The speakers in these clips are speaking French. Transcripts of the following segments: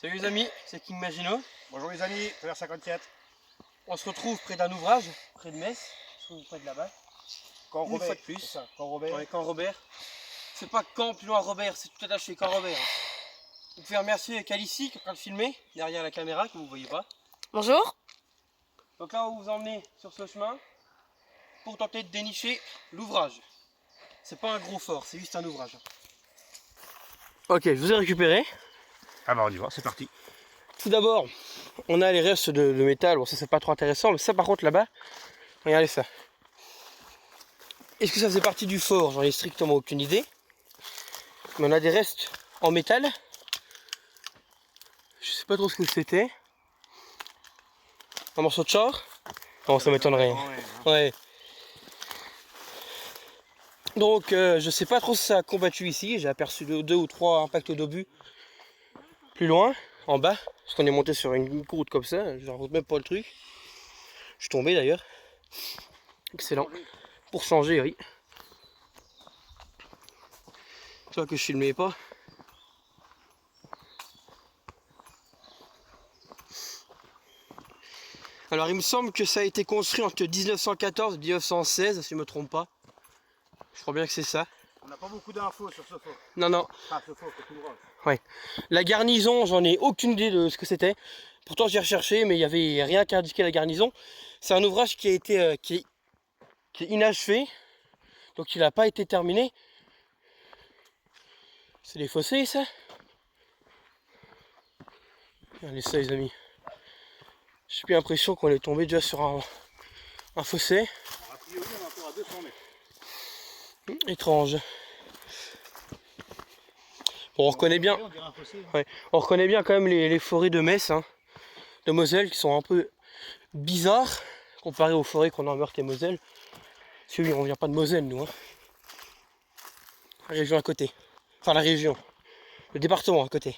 Salut les amis, c'est King Magino. Bonjour les amis, Travers 54. On se retrouve près d'un ouvrage, près de Metz, près de là-bas. Camp Une Robert, fois de plus. c'est ça, Camp Robert. Ouais, Camp Robert. C'est pas Camp plus loin Robert, c'est tout attaché, Camp Robert. Vous pouvez remercier Calici qui est en train de filmer, derrière la caméra que vous ne voyez pas. Bonjour. Donc là on vous emmener sur ce chemin pour tenter de dénicher l'ouvrage. C'est pas un gros fort, c'est juste un ouvrage. Ok, je vous ai récupéré. Ah bah on y va, c'est parti. Tout d'abord, on a les restes de métal. Bon, ça c'est pas trop intéressant, mais ça par contre là-bas, regardez ça. Est-ce que ça faisait partie du fort? J'en ai strictement aucune idée. Mais on a des restes en métal. Je sais pas trop ce que c'était. Un morceau de char? Non, ça m'étonnerait. Ouais. Donc, je sais pas trop si ça a combattu ici. J'ai aperçu deux ou trois impacts d'obus plus loin, en bas. Parce qu'on est monté sur une route comme ça. Je ne raconte même pas le truc. Je suis tombé d'ailleurs. Excellent. Pour changer, oui. Tu vois que je filmais pas. Alors il me semble que ça a été construit entre 1914 et 1916, si je ne me trompe pas. Je crois bien que c'est ça. On n'a pas beaucoup d'infos sur ce fort. Non. Ah, ce fort, c'est l'ouvrage. Ouais. La garnison, j'en ai aucune idée de ce que c'était. Pourtant j'ai recherché, mais il n'y avait rien qui indiquait la garnison. C'est un ouvrage qui a été qui est inachevé. Donc il n'a pas été terminé. C'est des fossés ça. Regardez ça les amis. J'ai plus l'impression qu'on est tombé déjà sur un fossé. Alors, a priori on est encore à 200 mètres. Étrange. Bon, on reconnaît bien. On dirait un fossé. Ouais, on reconnaît bien quand même les forêts de Metz, hein, de Moselle, qui sont un peu bizarres comparées aux forêts qu'on a en Meurthe et Moselle. Parce que oui, on vient pas de Moselle nous. Hein. La région à côté. Enfin la région. Le département à côté.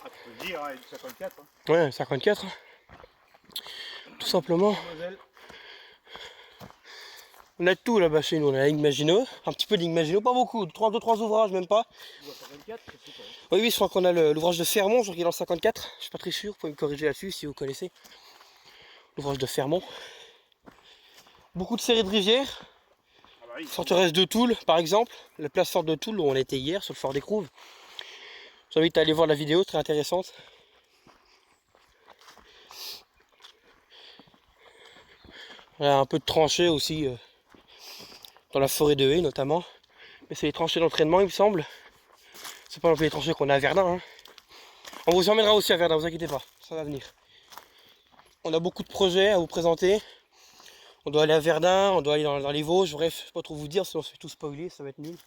Ah, tu peux le dire, hein, 54. Hein. Ouais, 54. Hein. Tout simplement. Moselle. On a tout là-bas chez nous. On a la ligne Maginot. Un petit peu de ligne Maginot, pas beaucoup. 2-3 ouvrages, même pas. Ou à 54, je sais pas. Oui, je crois qu'on a l'ouvrage de Fermont, je crois qu'il est dans le 54. Je suis pas très sûr, vous pouvez me corriger là-dessus si vous connaissez. L'ouvrage de Fermont. Beaucoup de séries de rivières. Ah bah oui. Forteresse de Toul, par exemple. La place forte de Toul où on était hier, sur le fort des Crouves. J'invite à aller voir la vidéo, très intéressante. Il y a un peu de tranchées aussi, dans la forêt de Haye notamment. Mais c'est les tranchées d'entraînement, il me semble. C'est pas non plus les tranchées qu'on a à Verdun. Hein. On vous emmènera aussi à Verdun, vous inquiétez pas, ça va venir. On a beaucoup de projets à vous présenter. On doit aller à Verdun, on doit aller dans les Vosges, bref, je ne sais pas trop vous dire, sinon je vais tout spoiler, ça va être nul.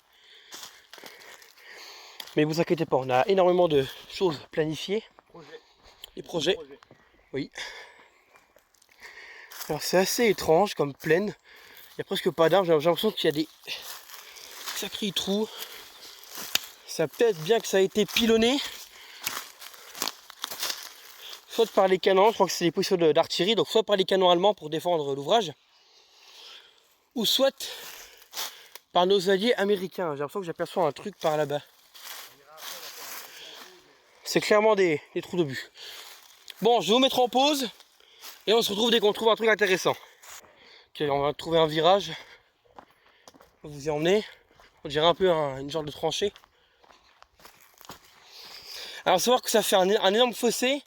Mais vous inquiétez pas, on a énormément de choses planifiées. Des projets. Oui. Alors c'est assez étrange comme plaine. Il n'y a presque pas d'arbres, j'ai l'impression qu'il y a des sacrés trous. Ça peut-être bien que ça a été pilonné. Soit par les canons, je crois que c'est des positions d'artillerie, donc soit par les canons allemands pour défendre l'ouvrage. Ou soit par nos alliés américains. J'ai l'impression que j'aperçois un truc par là-bas. C'est clairement des trous d'obus. Bon, je vais vous mettre en pause. Et on se retrouve dès qu'on trouve un truc intéressant. Ok, on va trouver un virage. On va vous y emmener. On dirait un peu une genre de tranchée. Alors, savoir que ça fait un énorme fossé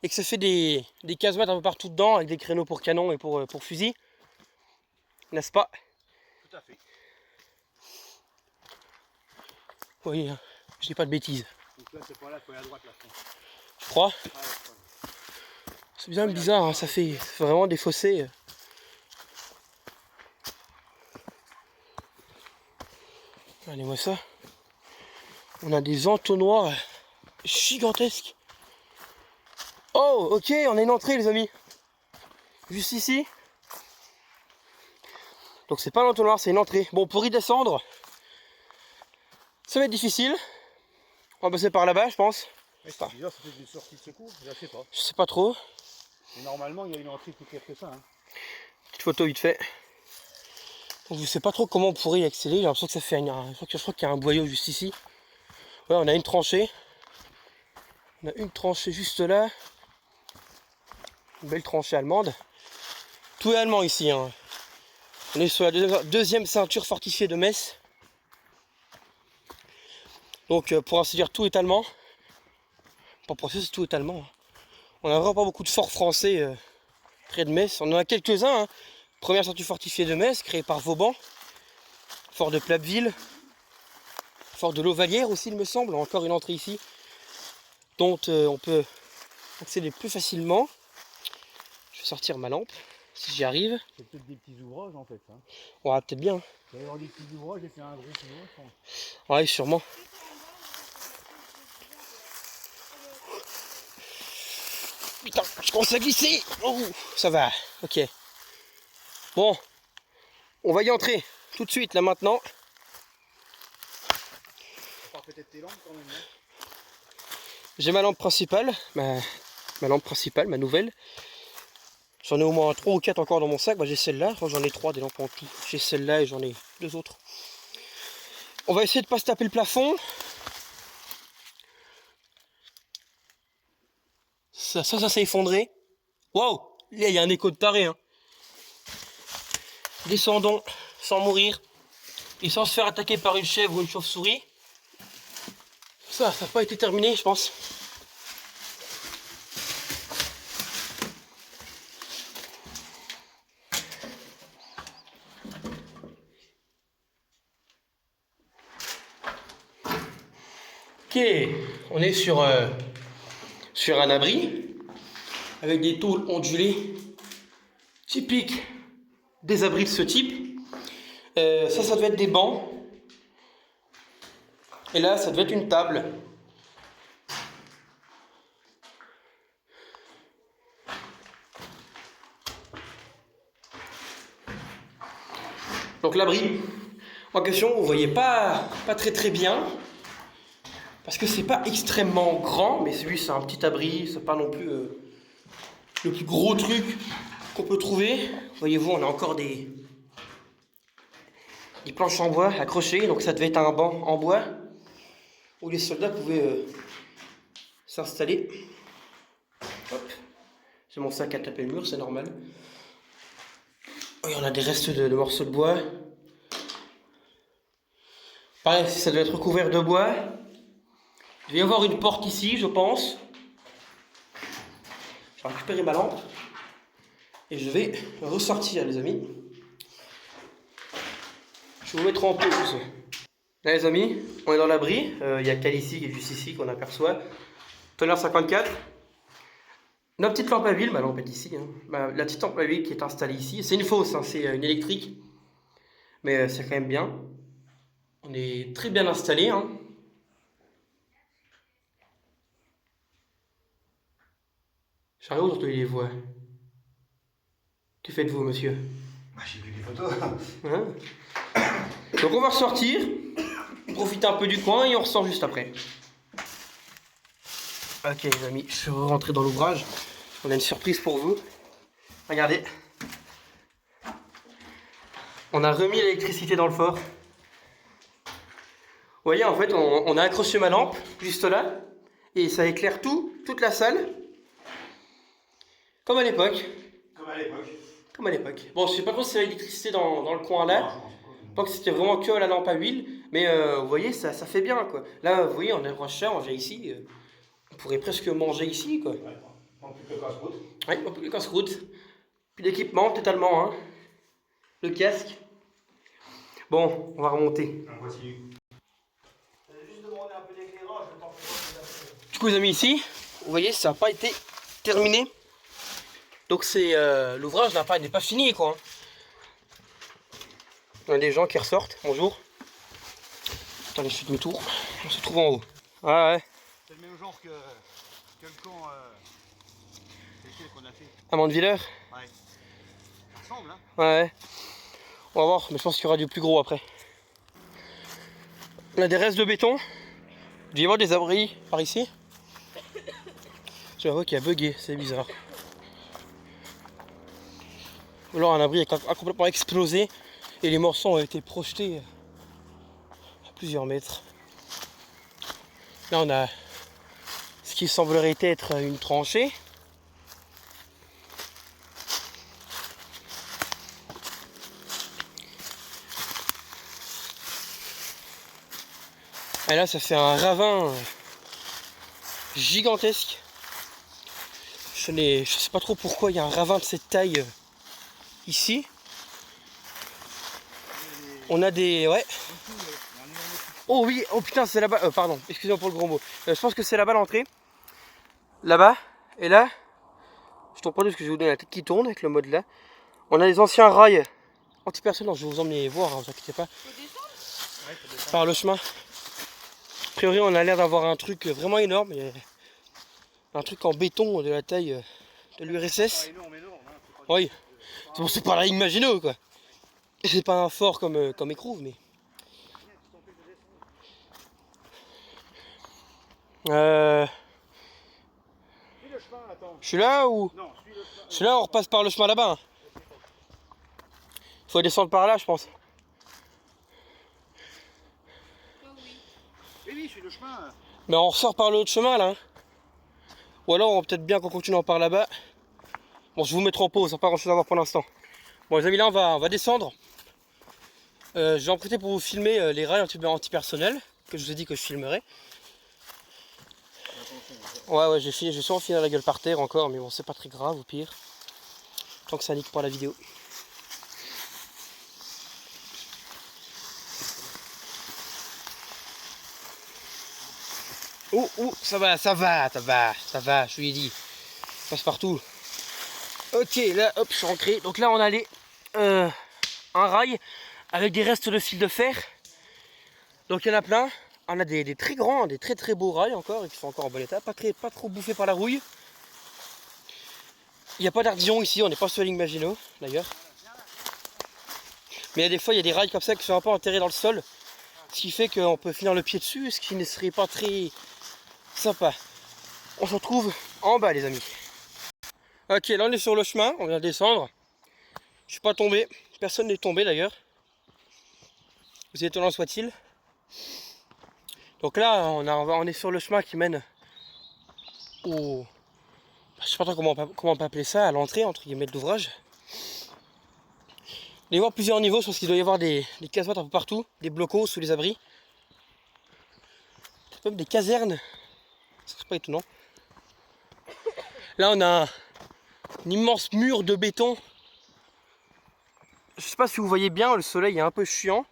et que ça fait des casemates un peu partout dedans avec des créneaux pour canon et pour fusil. N'est-ce pas? Tout à fait. Oui, je dis pas de bêtises. Donc là c'est pas là, il faut aller à droite là. Je crois. Ah, ouais. C'est bien bizarre, hein, ça fait vraiment des fossés. Regardez-moi ça. On a des entonnoirs gigantesques. Oh, ok, on a une entrée les amis. Juste ici. Donc c'est pas un entonnoir, c'est une entrée. Bon, pour y descendre, ça va être difficile. On va passer par là-bas, je pense. Ouais, c'est bizarre, c'est peut-être une sortie de secours, je sais pas. Je sais pas trop. Mais normalement il y a une entrée plus claire que ça. Hein. Petite photo vite fait. Donc je sais pas trop comment on pourrait y accéder. J'ai l'impression que ça fait je crois qu'il y a un boyau juste ici. Ouais, on a une tranchée. On a une tranchée juste là. Une belle tranchée allemande. Tout est allemand ici, hein. On est sur la deuxième ceinture fortifiée de Metz. Donc pour ainsi dire, tout est allemand. Pour processer, tout est allemand. On n'a vraiment pas beaucoup de forts français près de Metz. On en a quelques-uns. Hein. Première ceinture fortifiée de Metz, créée par Vauban. Fort de Plapeville. Fort de l'Auvalière aussi, il me semble. Encore une entrée ici, dont on peut accéder plus facilement. Je vais sortir ma lampe, si j'y arrive. C'est peut-être des petits ouvrages en fait. Hein. On va peut-être bien. Il va y avoir des petits ouvrages et c'est un gros ouvrages, je pense. Ouais, sûrement. Putain, je commence à glisser. Oh, ça va, ok. Bon, on va y entrer tout de suite, là, maintenant. On va peut-être tes lampes quand même. Hein. J'ai ma lampe principale, ma lampe principale, ma nouvelle. J'en ai au moins 3 ou 4 encore dans mon sac. Bah, j'ai celle-là, enfin, j'en ai 3 des lampes en tout. J'ai celle-là et j'en ai 2 autres. On va essayer de pas se taper le plafond. Ça s'est effondré. Waouh! Là, il y a un écho de taré. Hein. Descendons sans mourir et sans se faire attaquer par une chèvre ou une chauve-souris. Ça n'a pas été terminé, je pense. Ok, on est sur un abri avec des tôles ondulées typiques des abris de ce type. Ça devait être des bancs. Et là, ça devait être une table. Donc l'abri en question, vous voyez pas très bien. Parce que c'est pas extrêmement grand, mais celui c'est un petit abri, c'est pas non plus le plus gros truc qu'on peut trouver. Voyez-vous, on a encore des planches en bois accrochées, donc ça devait être un banc en bois où les soldats pouvaient s'installer. Hop, j'ai mon sac à taper le mur, c'est normal. Oui, on a des restes de morceaux de bois. Pareil, ça doit être recouvert de bois. Il va y avoir une porte ici, je pense. Je vais récupérer ma lampe. Et je vais ressortir, les amis. Je vais vous mettre en pause. Là, les amis, on est dans l'abri. Il y a Cal ici, qui est juste ici, qu'on aperçoit. Tonnerre 54. Notre petite lampe à huile, ma lampe est ici. Hein. La petite lampe à huile qui est installée ici. C'est une fausse, hein, c'est une électrique. Mais c'est quand même bien. On est très bien installé. Hein. J'arrive où d'entendre les voix. Que faites-vous, monsieur? Bah, j'ai pris des photos. Hein? Donc on va ressortir, profiter un peu du coin et on ressort juste après. Ok les amis, je vais rentrer dans l'ouvrage. On a une surprise pour vous. Regardez. On a remis l'électricité dans le fort. Vous voyez, en fait, on a accroché ma lampe juste là. Et ça éclaire toute la salle. Comme à l'époque. Comme à l'époque. Comme à l'époque. Bon, je sais pas trop si c'est l'électricité dans le coin là. Je pense que c'était vraiment que la lampe à huile. Mais vous voyez, ça fait bien quoi. Là, vous voyez, on est prochain, on vient ici. On pourrait presque manger ici quoi. Ouais, on peut plus casse-route. Oui, on peut plus casse-route. Puis l'équipement totalement. Hein. Le casque. Bon, on va remonter. Voici. Juste demander un peu d'éclairage. Du coup les amis ici, vous voyez ça n'a pas été terminé. Donc c'est l'ouvrage n'est pas fini quoi. Hein. On a des gens qui ressortent, bonjour. Attendez, je fais demi-tour. On se trouve en haut. Ah ouais. C'est le même genre que le camp qu'on a fait. À Mandevillers. Ouais. Ça ressemble hein. Ouais. On va voir, mais je pense qu'il y aura du plus gros après. On a des restes de béton. Il doit y avoir des abris par ici. Je vois qu'il a bugué, c'est bizarre. Ou alors un abri a complètement explosé et les morceaux ont été projetés à plusieurs mètres. Là on a ce qui semblerait être une tranchée. Et là, ça fait un ravin gigantesque. Je sais pas trop pourquoi il y a un ravin de cette taille ici. On a des... Ouais. Oh oui, oh putain, c'est là-bas. Pardon, excusez-moi pour le gros mot. Je pense que c'est là-bas l'entrée. Là-bas. Et là, je tombe pas parce que je vais vous donner la tête qui tourne avec le mode là. On a les anciens rails anti-personnes. Je vais vous emmener voir, hein, vous inquiétez pas. Par le chemin. A priori, on a l'air d'avoir un truc vraiment énorme. Un truc en béton de la taille de l'URSS. Oui. Bon, c'est pas la ligne Maginot, quoi. C'est pas un fort comme Écrouve, mais... Je suis là ou... Non, Je suis là, on repasse par le chemin là-bas. Hein. Faut descendre par là, je pense. Oui, je suis le chemin. Mais on ressort par l'autre chemin là. Hein. Ou alors on va peut-être bien qu'on continue par là-bas. Bon, je vous mettrai en pause, on n'a pas grand chose à voir pour l'instant. Bon les amis, là on va descendre. Je vais en profiter pour vous filmer les rails antipersonnels que je vous ai dit que je filmerais. Ouais, j'ai sûrement fini la gueule par terre encore, mais bon, c'est pas très grave, au pire. Tant que ça nique pas la vidéo. Oh, ça va, je lui ai dit. Ça passe partout. Ok, là, hop, je suis ancré. Donc là, on a un rail avec des restes de fil de fer. Donc il y en a plein. On a des très grands, des très beaux rails encore, et qui sont encore en bon état. Pas trop bouffés par la rouille. Il n'y a pas d'ardillon ici, on n'est pas sur la ligne Maginot, d'ailleurs. Mais il y a des fois, il y a des rails comme ça qui sont un peu enterrés dans le sol. Ce qui fait qu'on peut finir le pied dessus, ce qui ne serait pas très sympa. On se retrouve en bas, les amis. Ok, là on est sur le chemin, on vient de descendre. Je suis pas tombé, personne n'est tombé d'ailleurs. Aussi étonnant soit-il. Donc là, on est sur le chemin qui mène au... Je sais pas trop comment on peut appeler ça, à l'entrée, entre guillemets, de l'ouvrage. Il doit y avoir plusieurs niveaux, je pense qu'il doit y avoir des casemates un peu partout, des blocos sous les abris. Même des casernes, c'est pas étonnant. Là on a un immense mur de béton. Je sais pas si vous voyez bien, le soleil est un peu chiant.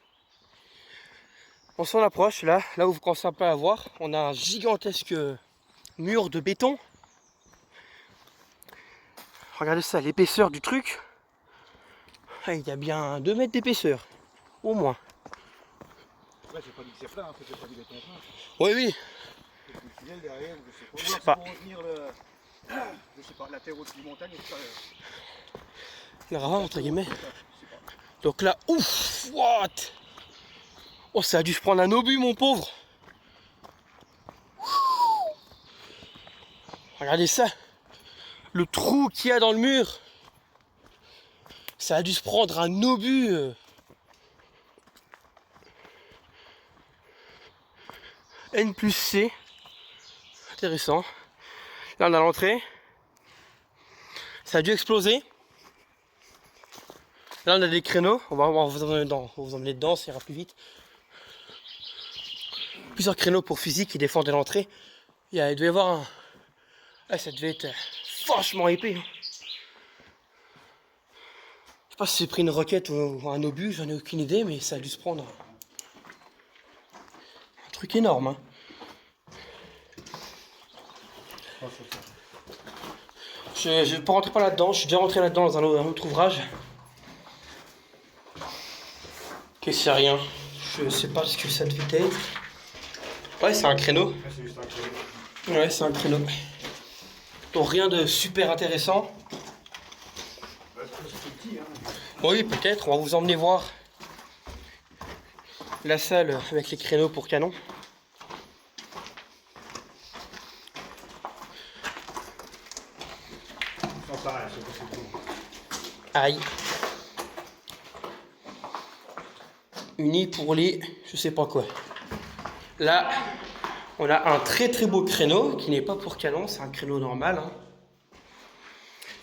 On s'en approche, là où vous commencez un peu à voir, on a un gigantesque mur de béton. Regardez ça, l'épaisseur du truc. Il y a bien 2 mètres d'épaisseur, au moins. Ouais, j'ai pas dit que c'est plein, j'ai pas dit béton plein. Oui. Le tunnel derrière, je sais pas. Pour retenir je sais pas, la terre au-dessus de montagne, Le ravin, entre guillemets. Donc là, ouf, what? Oh, ça a dû se prendre un obus, mon pauvre. Regardez ça. Le trou qu'il y a dans le mur. Ça a dû se prendre un obus. N plus C. Intéressant. Là, on a l'entrée. Ça a dû exploser. Là, on a des créneaux. On va vous emmener dedans, ça ira plus vite. Plusieurs créneaux pour fusil qui défendent l'entrée. Il devait y avoir un... Ah, ça devait être vachement épais. Je sais pas si c'est pris une roquette ou un obus, j'en ai aucune idée, mais ça a dû se prendre un truc énorme. Hein. Je ne vais pas rentrer là-dedans, je suis déjà rentré là-dedans dans un autre ouvrage. Ok, c'est rien. Je sais pas ce que ça devait être. Ouais, c'est un créneau. Ouais, c'est un créneau. Donc rien de super intéressant. Oui, peut-être. On va vous emmener voir la salle avec les créneaux pour canon. Aïe. Unis pour les... je sais pas quoi. Là, On a un très très beau créneau qui n'est pas pour canon, c'est un créneau normal. Hein.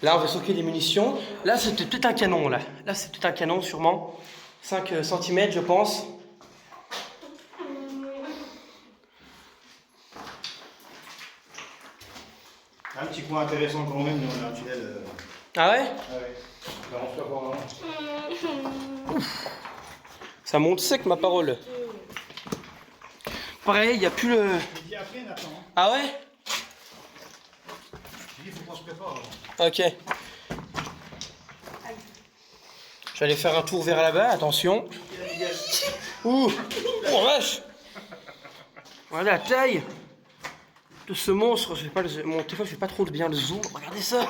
Là, on va stocker des munitions. Là, c'était peut-être un canon. Là c'est peut-être un canon, sûrement. 5 cm, je pense. Un petit coin intéressant quand même, nous on a un tunnel. Ah ouais? Ah ouais. Là, on fait voir vraiment. Ça monte sec, ma parole. Pareil, il n'y a plus le... Je dis après, Nathan. Ah ouais? Je dis, il faut qu'on se prépare. Ok. Je vais aller faire un tour vers là-bas, attention. Ouh! Oh vache! Voilà la taille de ce monstre. Je vais pas mon téléphone fait pas trop bien le zoom. Regardez ça!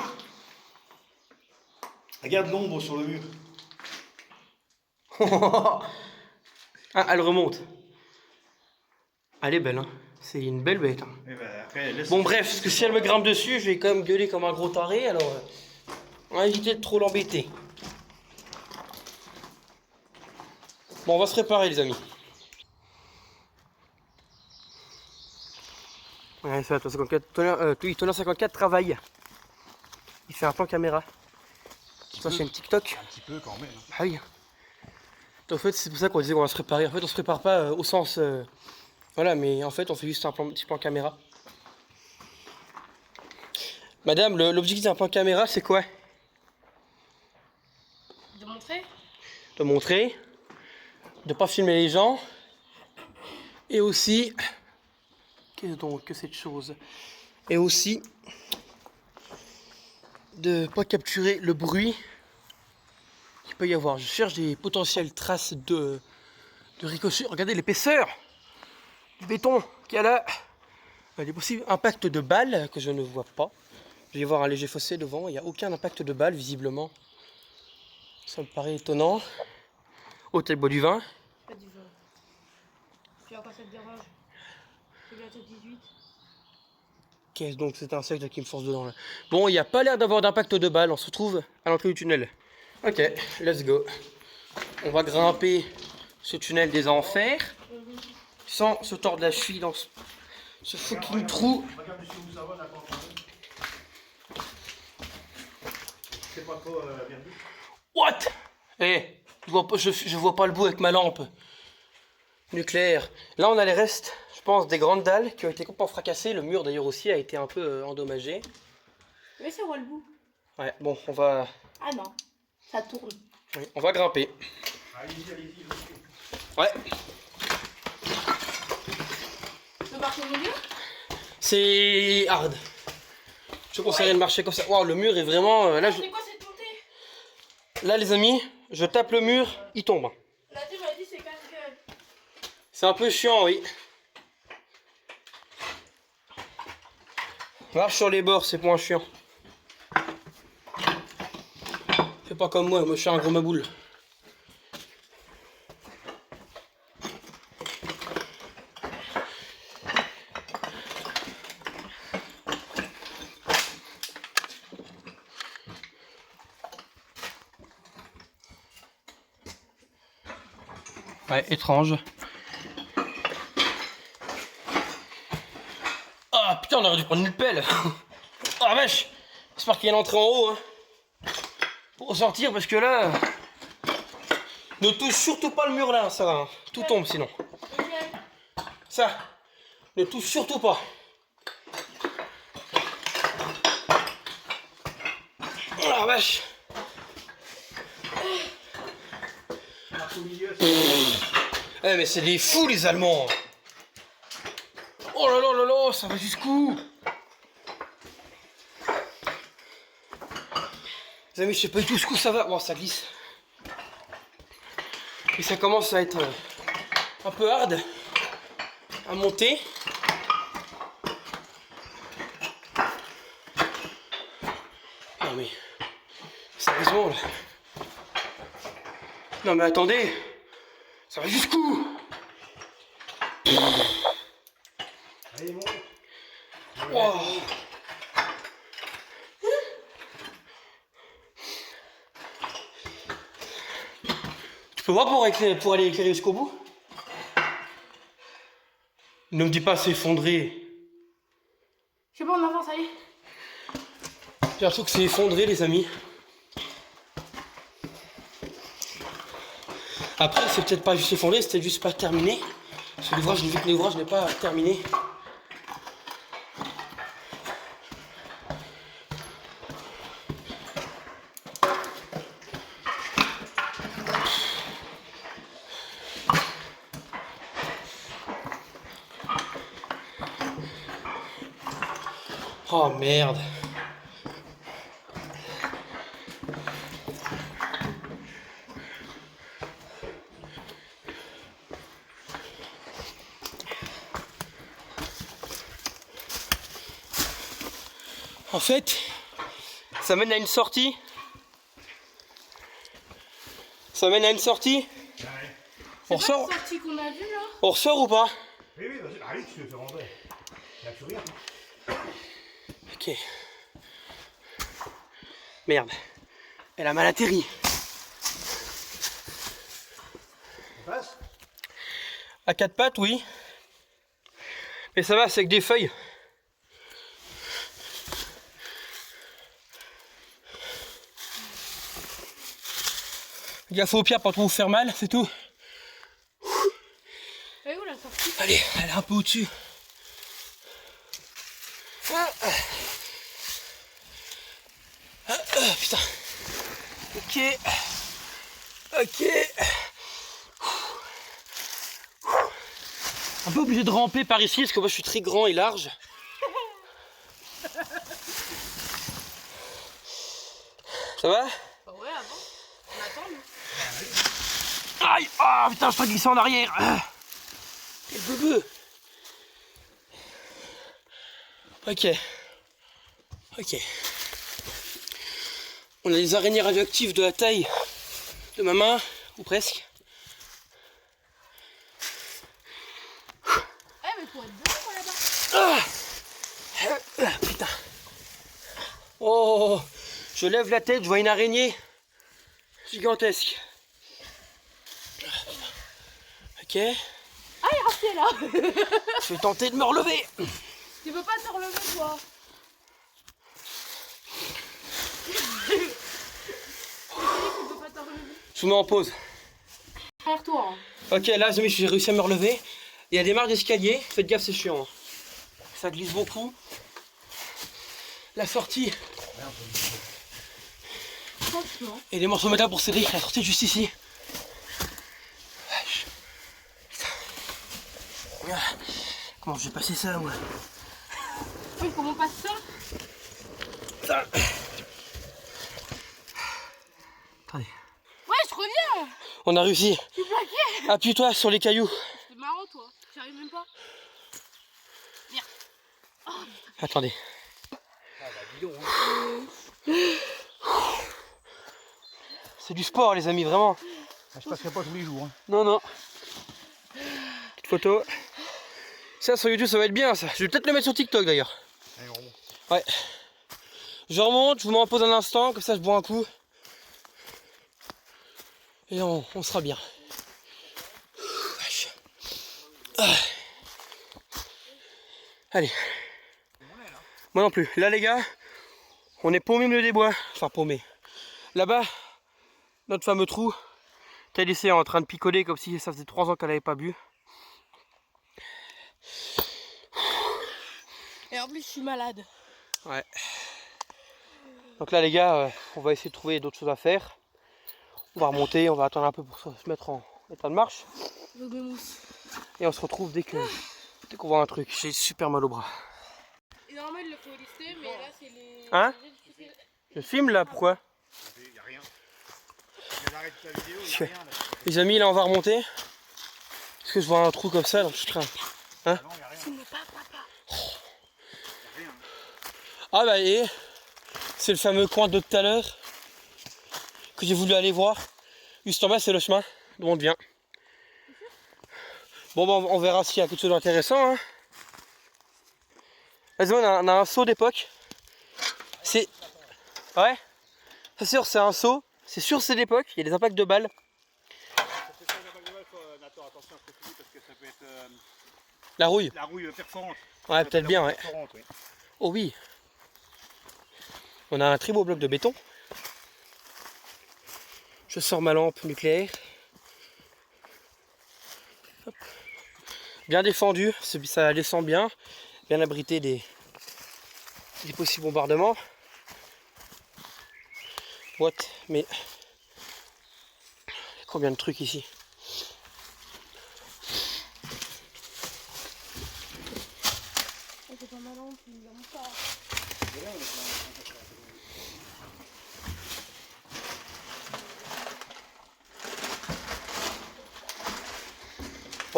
Regarde l'ombre sur le mur. Ah, elle remonte. Elle est belle, hein. C'est une belle bête. Hein. Et ben, après, laisse Bon bref, parce que si elle me grimpe dessus, je vais quand même gueuler comme un gros taré, alors on va éviter de trop l'embêter. Bon, on va se réparer les amis. Ouais, ça, Tonnerre 54, Tonnerre 54 travaille. Il fait un plan caméra. Ça, c'est une TikTok. un petit peu quand même. Ah oui. En fait, c'est pour ça qu'on disait qu'on va se préparer. En fait, on se prépare pas au sens... voilà, mais en fait, on fait juste un petit plan caméra. Madame, l'objectif d'un plan caméra, c'est quoi? De montrer? De montrer, de pas filmer les gens, et aussi... Qu'est-ce donc que cette chose? Et aussi... de pas capturer le bruit qu'il peut y avoir. Je cherche des potentielles traces de ricochet. Regardez l'épaisseur du béton qu'il y a là. Des possibles impacts de balles que je ne vois pas. Je vais y voir un léger fossé devant. Il n'y a aucun impact de balles visiblement. Ça me paraît étonnant. Hôtel Bois du Vin. Pas du vin. Tu vois quoi ça te dérange? C'est bientôt 18. Qu'est-ce donc cet insecte qui me force dedans là? Bon, il n'y a pas l'air d'avoir d'impact de balles. On se retrouve à l'entrée du tunnel. Ok, let's go. On va grimper ce tunnel des enfers sans se tordre la cheville dans ce fucking trou. Regarde monsieur où ça va, Nathan. C'est pas trop bien vu. What? Eh, je vois pas le bout avec ma lampe nucléaire. Là, on a les restes, je pense, des grandes dalles qui ont été complètement fracassées. Le mur, d'ailleurs, aussi a été un peu endommagé. Mais ça voit le bout. Ouais, bon, on va... Ah non, ça tourne. Oui, on va grimper. Allez-y, allez-y. Ouais, Tu peux marcher au milieu? c'est hard. Je te conseillerais de marcher comme ça. Waouh, le mur est vraiment... C'est quoi cette montée? Là, les amis, je tape le mur, il tombe. Là, tu m'as dit c'est casse-gueule. C'est un peu chiant, oui. Marche sur les bords, c'est moins chiant. Fais pas comme moi je suis un gros maboule. Ouais, étrange. Ah putain, on aurait dû prendre une pelle. Ah vache. J'espère qu'il y a une entrée en haut. Hein. Pour sortir, parce que là... Ne touche surtout pas le mur là, ça va. Hein. Tout tombe sinon. Ça. Ne touche surtout pas. Oh la vache. Marche au milieu, Eh mais c'est des fous les Allemands. Oh là là là là, ça va jusqu'où? Les amis, je sais pas du tout jusqu'où ça va. Bon, ça glisse. Et ça commence à être un peu hard à monter. Non mais, sérieusement là. Non mais attendez, ça va jusqu'où? allez, monte. Oh. Tu peux voir pour aller éclairer jusqu'au bout? Ne me dis pas c'est effondré. Je sais pas, on avance, allez. J'ai l'impression que c'est effondré, les amis. Après, c'est peut-être pas juste effondré, c'était juste pas terminé. Parce que l'ouvrage, j'ai vu que l'ouvrage n'est pas terminé. Oh merde. En fait, ça mène à une sortie. Ça mène à une sortie. On C'est pas ressort, la sortie qu'on a vue là? on ressort ou pas? Oui, oui, vas-y, allez, tu te fais rentrer. Il n'y a plus rien. Ok. Merde. Elle a mal atterri. On passe? À quatre pattes, oui. Mais ça va, c'est avec des feuilles. Gaffe aux pierres pour pas trop vous faire mal, c'est tout. Elle est où la sortie? Allez, elle est un peu au-dessus. Putain. Ok. Ok. Un peu obligé de ramper par ici parce que moi je suis très grand et large. Ça va? Bah ouais, avant. On attend, nous. Aïe! Ah putain, je peux glisser en arrière! Quel bebe! Ok. Ok. On a des araignées radioactives de la taille de ma main, ou presque. Eh, mais faut être dedans, moi, là-bas. Putain. Oh! Je lève la tête, je vois une araignée gigantesque. Ok. Ah, il est resté là. Je vais tenter de me relever. Tu peux pas te relever, toi. Tu peux pas te relever. Je vous mets en pause. Derrière toi. Hein. Ok, là, les amis, j'ai réussi à me relever. Il y a des marches d'escalier. Faites gaffe, c'est chiant. Hein. Ça glisse beaucoup. La sortie. Franchement. Et les morceaux de métal pour Cédric. La sortie est juste ici. Wesh. Putain. Ah, comment je vais passer ça, moi? Oui, comment on passe ça? Putain. Attendez. Ouais, je reviens. On a réussi. Je suis plaqué. Appuie-toi sur les cailloux. C'est marrant, toi. J'arrive même pas. Merde. Attendez. Ah bah dis donc, hein. C'est du sport, les amis, vraiment. Ah, je passerai pas tous les jours. Hein. Non, non. Petite photo. Ça, sur YouTube, ça va être bien, ça. Je vais peut-être le mettre sur TikTok, d'ailleurs. Allez, on remonte. Ouais. Je remonte, je vous mets en pause un instant, comme ça, je bois un coup. Et on sera bien. Wesh. Ah. Allez. Moi non plus. Là, les gars, on est paumé au milieu des bois. Enfin, paumé. Là-bas, notre fameux trou. Thalys est en train de picoler comme si ça faisait 3 ans qu'elle n'avait pas bu. Et en plus, je suis malade. Ouais. Donc là, les gars, on va essayer de trouver d'autres choses à faire. On va remonter, on va attendre un peu pour se mettre en état de marche. Je veux mes mousses. Et on se retrouve dès qu'on voit un truc. J'ai super mal au bras. Et normalement, il le faut lister, mais là, c'est les. Hein? Je filme là, pourquoi? Il n'y a rien. Il y a l'arrêt de ta vidéo, il n'y a rien là. Les amis, là on va remonter. Parce que je vois un trou comme ça, donc je crains. Hein? Non, il n'y a rien. Tu n'es pas papa. Il n'y a rien. Ah bah et c'est le fameux coin de tout à l'heure que j'ai voulu aller voir. Juste en bas, c'est le chemin d'où on vient. Bon bah on verra s'il y a quelque chose d'intéressant. Hein. Vas-y, on a un seau d'époque. C'est... Ouais. C'est sûr, c'est un seau. C'est sûr, c'est d'époque. Il y a des impacts de balles. Ça fait ça, il n'y a pas de mal, Nathan, attention à ce que tu dis parce que ça peut être. La rouille. La rouille perforante. Ouais, peut-être bien, ouais. Perforante, oui. Oh oui. On a un très beau bloc de béton. Je sors ma lampe nucléaire. Hop. Bien défendu, ça descend bien. Bien abrité des possibles bombardements. What? Mais combien de trucs ici? C'est pas mal, on peut dire pas.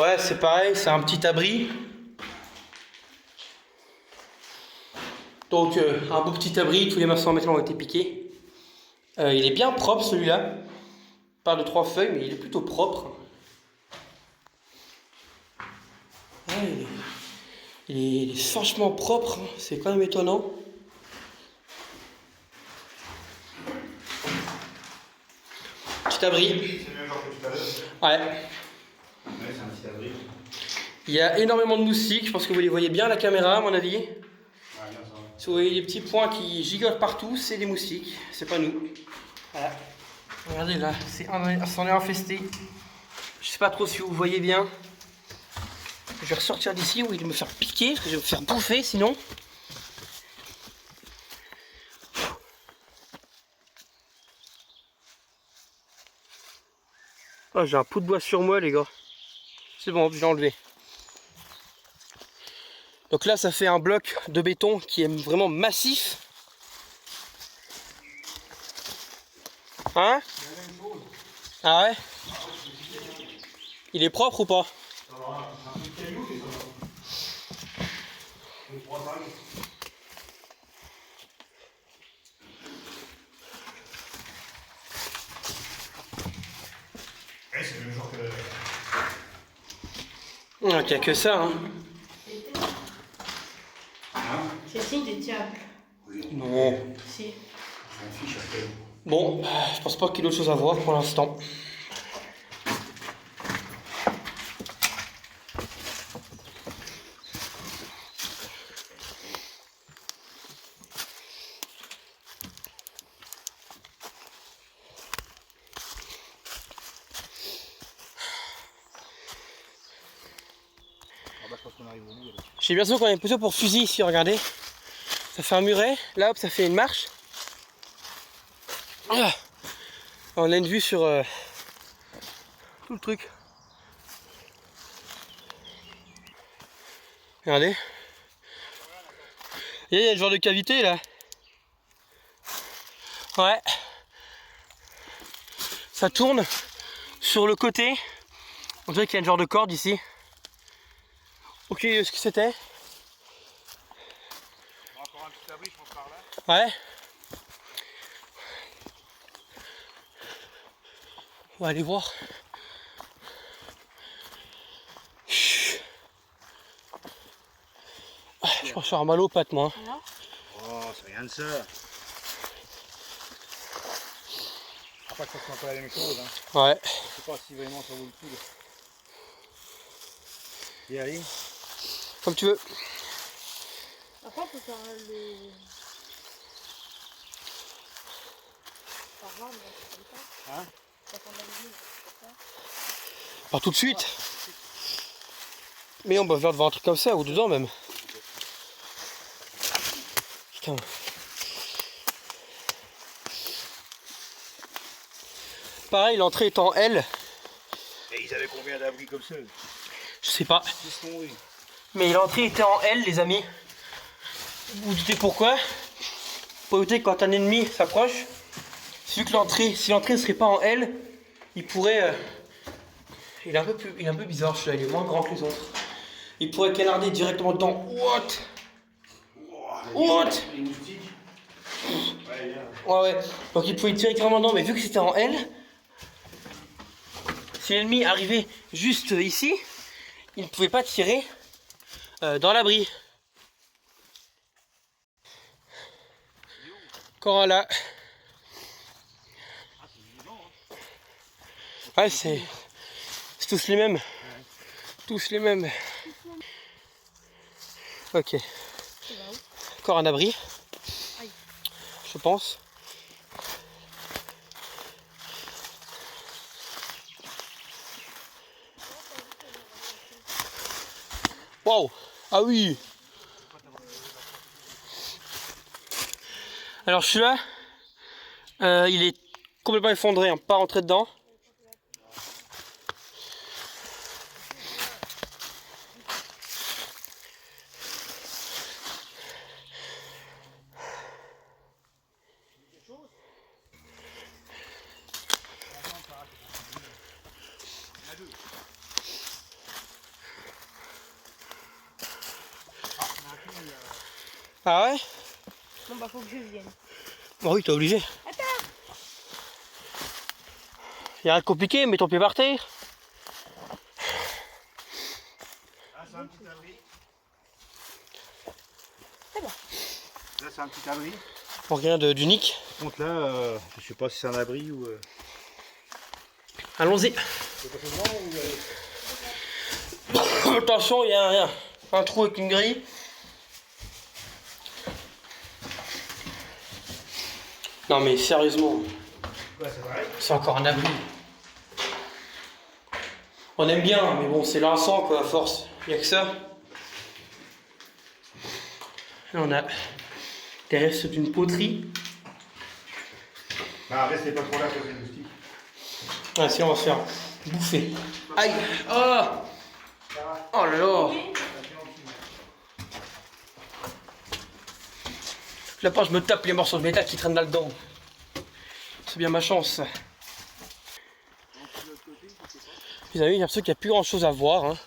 Ouais, c'est pareil, c'est un petit abri. Donc un beau petit abri, tous les maçons maintenant ont été piqués. Il est bien propre celui-là. Pas de 3 feuilles, mais il est plutôt propre. Ouais, il est vachement propre, hein. C'est quand même étonnant. Petit abri. C'est le même genre que tout à l'heure. Ouais. Ouais, c'est un petit abri. Il y a énormément de moustiques, je pense que vous les voyez bien à la caméra à mon avis. Ouais, bien ça. Si vous voyez les petits points qui gigotent partout, c'est des moustiques, c'est pas nous. Voilà. Regardez là, c'en est infesté. Je sais pas trop si vous voyez bien. Je vais ressortir d'ici ou il va me faire piquer, parce que je vais me faire bouffer sinon. Oh, j'ai un pot de bois sur moi les gars. C'est bon, je l'ai enlevé. Donc là ça fait un bloc de béton qui est vraiment massif. Hein? Ah ouais? Il est propre ou pas? Ouais, c'est le même genre que la... Il n'y a que ça hein. C'est si des diables. Non. Si. Je m'en fiche après. Bon, je pense pas qu'il y ait d'autre chose à voir pour l'instant. Ah bah, je pense qu'on arrive au bout. J'ai bien sûr qu'on est plutôt pour fusil ici, regardez. Ça fait un muret, là hop, ça fait une marche. Ah, on a une vue sur tout le truc. Regardez. Il y a le genre de cavité là. Ouais. Ça tourne sur le côté. On dirait qu'il y a une genre de corde ici. Ok, ce que c'était. Encore un petit abri, je pense, par là. Ouais. On va aller voir. Chut. Ah, je pense avoir mal aux pattes moi. Oh, c'est rien de ça. Après, je pense que c'est un peu la même chose. Hein. Ouais. Je sais pas si vraiment ça vaut le coup. Y aller. Comme tu veux. Après, on peut faire le. Par là, mais c'est comme ça. Hein? On va faire de la vidéo, comme ça. Pas tout de suite. Mais on peut faire devant un truc comme ça ou dedans même. Putain. Pareil, l'entrée est en L. Et ils avaient combien d'abris comme ça? Je sais pas. Ils sont tombés. Mais l'entrée était en L, les amis. Vous vous doutez pourquoi? Pour éviter que quand un ennemi s'approche, si l'entrée ne serait pas en L, il pourrait. Il est un peu bizarre celui-là, il est moins grand que les autres. Il pourrait canarder directement dedans. What? What? Les moustiques. Ouais, Ouais, ouais. Donc il pouvait tirer directement dedans, mais vu que c'était en L, si l'ennemi arrivait juste ici, il ne pouvait pas tirer dans l'abri. Encore là. Ouais, c'est tous les mêmes. Tous les mêmes. Ok. Tu vas où? Encore un abri. Aïe. Je pense. Waouh! Ah oui! Alors celui-là, il est complètement effondré, hein, pas rentré dedans. Ah ouais? Bon bah faut que je vienne. Bah oui, t'es obligé. Attends! Y'a rien de compliqué, mets ton pied par terre. Ah, c'est un petit abri. C'est bon. Là, c'est un petit abri. Bon, rien d'unique. Par contre, là, je sais pas si c'est un abri ou. Allons-y. Attention, il y a un trou avec une grille. Non mais sérieusement, Ouais, c'est vrai. c'est encore un abri. On aime bien, mais bon, c'est lassant quoi, à force. Il n'y a que ça. Là, on a des restes d'une poterie. Bah, restez pas trop là, pour les moustiques. Ah si, on va se faire bouffer. Aïe! Oh! Oh là là! Là, pas, je me tape les morceaux de métal qui traînent là-dedans. C'est bien ma chance. Les amis, j'ai l'impression qu'il n'y a plus grand chose à voir. Hein.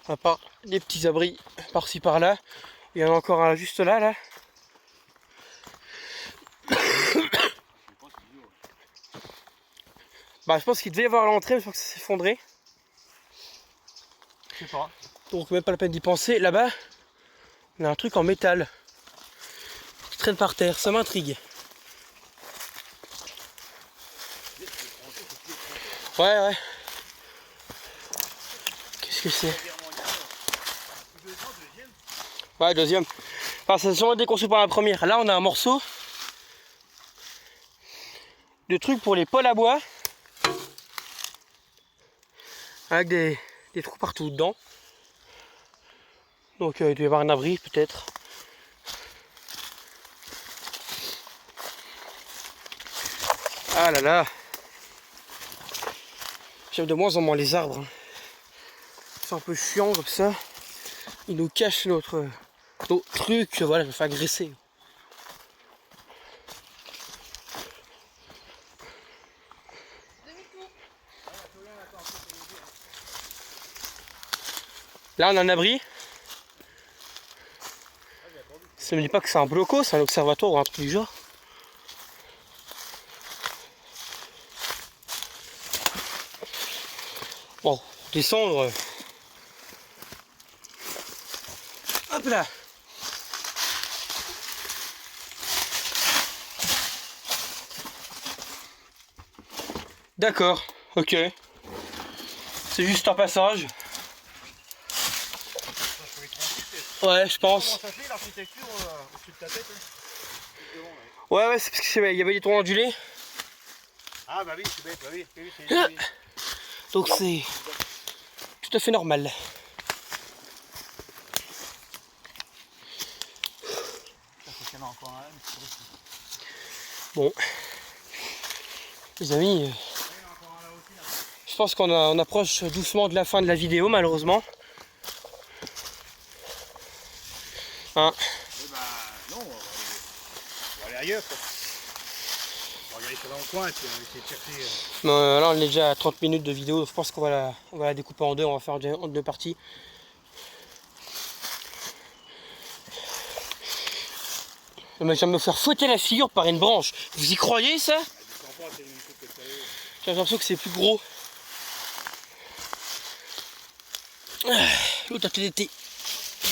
À part des petits abris par-ci par-là. Il y en a encore un juste là, là. Bah, je pense qu'il devait y avoir à l'entrée, mais je crois que ça s'est effondré. Je sais pas. Donc, même pas la peine d'y penser. Là-bas, on a un truc en métal qui traîne par terre. Ça m'intrigue. Ouais. Qu'est-ce que c'est? Ouais, deuxième. Enfin, ça a sûrement été conçu par la première. Là, on a un morceau de truc pour les poêles à bois. Avec des trous partout dedans. Donc, il doit y avoir un abri, peut-être. Ah là là. J'aime de moins en moins les arbres. C'est un peu chiant comme ça. Ils nous cachent notre truc. Voilà, je me fais agresser. Là, on a un abri. Ça me dit pas que c'est un bloco, c'est un observatoire ou un truc du genre. Bon, descendre. Hop là. D'accord, ok. C'est juste un passage. Ouais, je pense. Comment ça fait l'architecture au-dessus de ta tête? Ouais, c'est parce qu'il y avait des tours ondulés. Ah, bah oui, c'est bête, bah oui. Ah. Donc c'est tout à fait normal. Bon, les amis, je pense qu'on approche doucement de la fin de la vidéo, malheureusement. Hein. Bah non, on va aller ailleurs quoi. On va regarder ça dans le coin et puis on va essayer de chercher. Là on est déjà à 30 minutes de vidéo, donc je pense qu'on va la découper en deux, on va faire en deux parties. Le mec vient de me faire fouetter la figure par une branche. Vous y croyez ça? J'ai l'impression que c'est plus gros. L'autre a peut-être été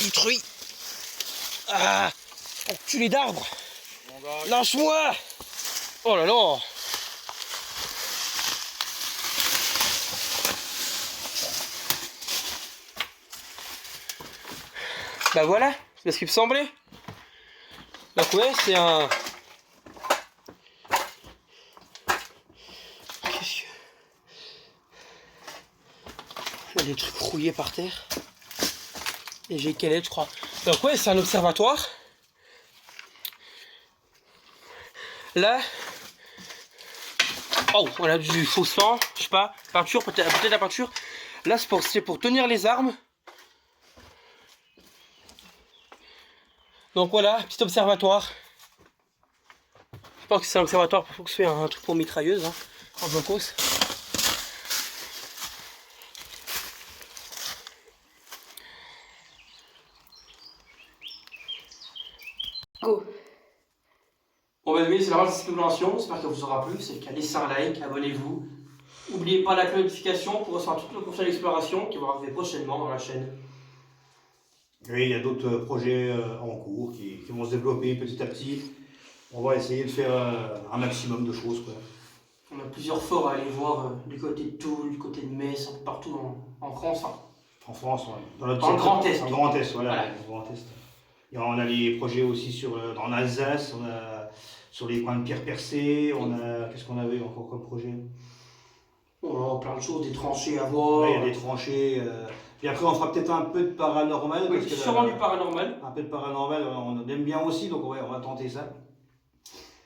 détruit. Ah, enculé d'arbre. Lâche-moi. Oh là là. Bah voilà, c'est ce qui me semblait. Donc ouais, c'est un... Qu'est-ce que... Il y a des trucs rouillés par terre. Et j'ai calé, je crois. Donc ouais, c'est un observatoire. Là... Oh, on a du faussement, je sais pas, peinture, peut-être la peinture. Là, c'est pour tenir les armes. Donc voilà, petit observatoire. Je pense que c'est un observatoire pour que ce soit un truc pour mitrailleuse, hein, en blocos. Go. Bon bah oui, c'est la fin de cette exploration, j'espère que vous aura plu. C'est le cas, laissez un like, abonnez-vous. N'oubliez pas la cloche de notification pour recevoir toutes nos prochaines explorations qui vont arriver prochainement dans la chaîne. Oui, il y a d'autres projets en cours qui vont se développer petit à petit. On va essayer de faire un maximum de choses, quoi. On a plusieurs forts à aller voir du côté de Toul, du côté de Metz, un peu partout en France. Hein. En France, ouais. Dans le Grand Est. Dans le Grand Est, voilà. Voilà. Le Grand Est. Et on a les projets aussi dans Alsace, on a sur les coins de pierre percée, on a... Qu'est-ce qu'on avait encore comme projet? Oh, plein de choses, des tranchées à voir. Ouais, il y a des tranchées. Puis après, on fera peut-être un peu de paranormal. Oui, parce que sûrement du paranormal. Un peu de paranormal, on aime bien aussi, donc ouais, on va tenter ça.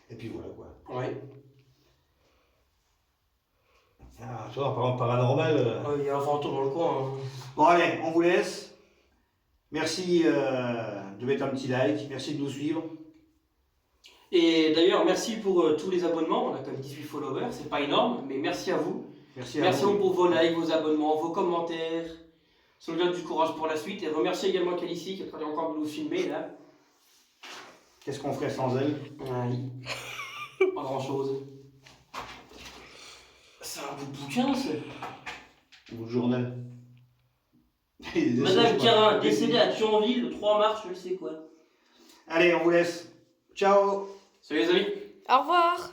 Et puis voilà quoi. Ouais. Ah, tu vois, par exemple, paranormal. Il y a un fantôme dans le coin. Hein. Bon, allez, on vous laisse. Merci de mettre un petit like, merci de nous suivre. Et d'ailleurs, merci pour tous les abonnements. On a quand même 18 followers, c'est pas énorme, mais merci à vous. Merci à vous pour vos likes, vos abonnements, vos commentaires. Ça nous donne du courage pour la suite. Et remercie également Calici qui est en train encore de nous filmer là. Qu'est-ce qu'on ferait sans elle? Ouais. Pas grand chose. C'est un bout de bouquin, c'est. Ou journal. Madame Carin, décédée à Thionville le 3 mars, je ne sais quoi. Allez, on vous laisse. Ciao. Salut les amis. Au revoir.